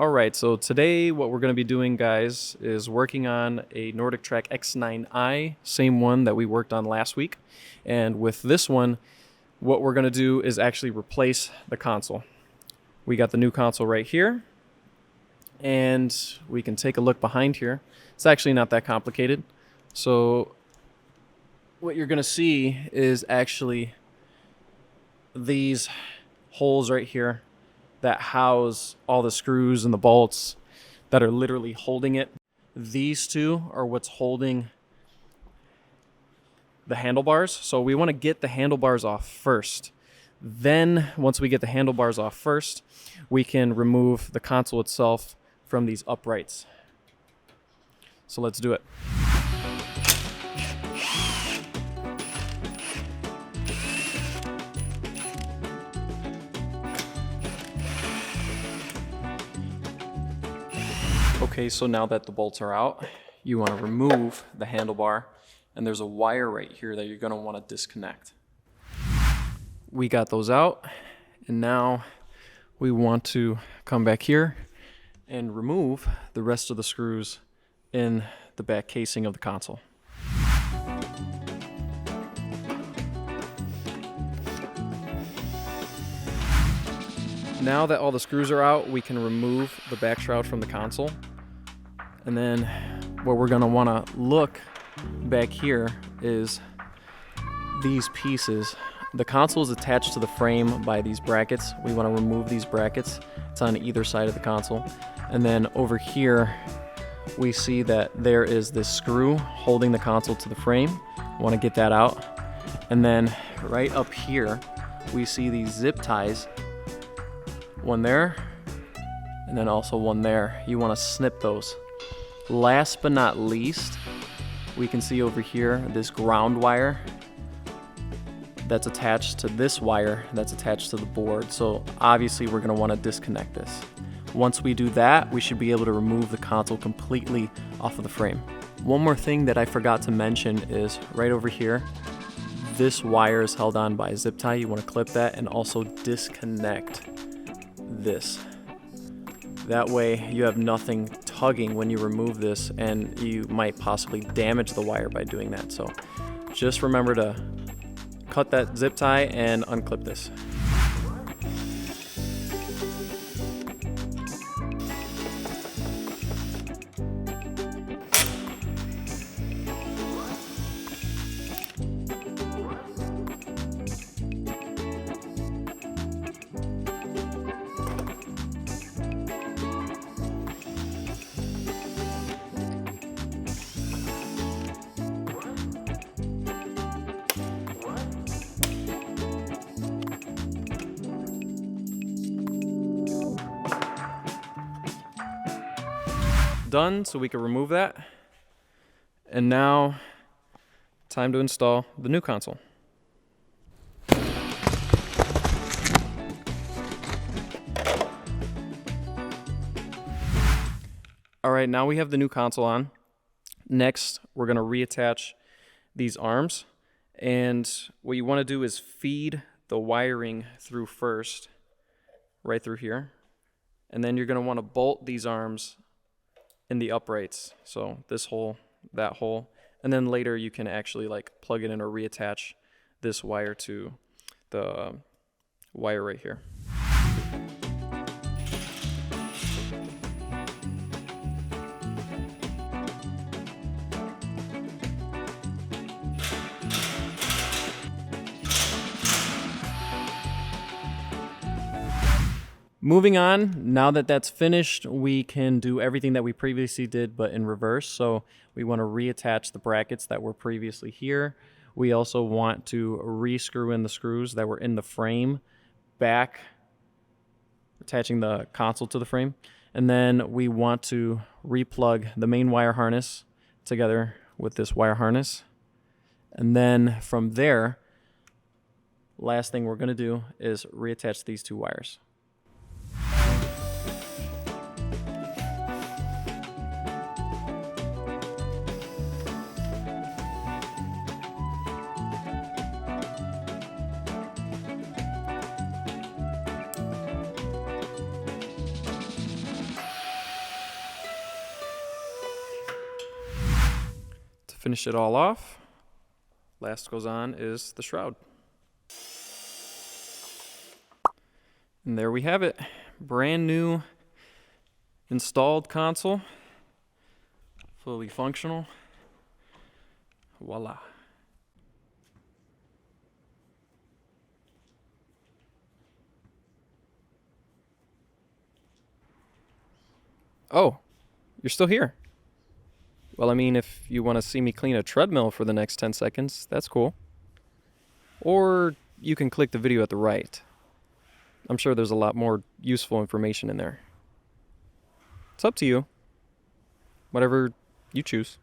Alright, so today what we're going to be doing, guys, is working on a NordicTrack X9i, same one that we worked on last week. And with this one, what we're going to do is actually replace the console. We got the new console right here, and we can take a look behind here. It's actually not that complicated. So what you're going to see is actually these holes right here that house all the screws and the bolts that are literally holding it. These two are what's holding the handlebars. So we want to get the handlebars off first. Then once we get the handlebars off first, we can remove the console itself from these uprights. So let's do it. Okay, so now that the bolts are out, you want to remove the handlebar, and there's a wire right here that you're going to want to disconnect. We got those out, and now we want to come back here and remove the rest of the screws in the back casing of the console. Now that all the screws are out, we can remove the back shroud from the console. And then what we're going to want to look back here is these pieces. The console is attached to the frame by these brackets. We want to remove these brackets. It's on either side of the console. And then over here, we see that there is this screw holding the console to the frame. Want to get that out. And then right up here, we see these zip ties. One there, and then also one there. You want to snip those. Last but not least, we can see over here this ground wire that's attached to this wire that's attached to the board. So obviously we're going to want to disconnect this. Once we do that, we should be able to remove the console completely off of the frame. One more thing that I forgot to mention is right over here, this wire is held on by a zip tie. You want to clip that and also disconnect this. That way you have nothing tugging when you remove this, and you might possibly damage the wire by doing that. So just remember to cut that zip tie and unclip this. Done, so we can remove that. And now, time to install the new console. Alright, now we have the new console on. Next, we're going to reattach these arms. And what you want to do is feed the wiring through first, right through here. And then you're going to want to bolt these arms in the uprights, so this hole, that hole, and then later you can actually like plug it in or reattach this wire to the wire right here. Moving on, now that that's finished, we can do everything that we previously did, but in reverse. So we want to reattach the brackets that were previously here. We also want to re-screw in the screws that were in the frame back, attaching the console to the frame. And then we want to replug the main wire harness together with this wire harness. And then from there, last thing we're going to do is reattach these two wires. finish it all off, last goes on is the shroud. And there we have it. Brand new installed console. Fully functional. Voila. Oh, you're still here. Well, I mean, if you want to see me clean a treadmill for the next 10 seconds, that's cool. Or you can click the video at the right. I'm sure there's a lot more useful information in there. It's up to you. Whatever you choose.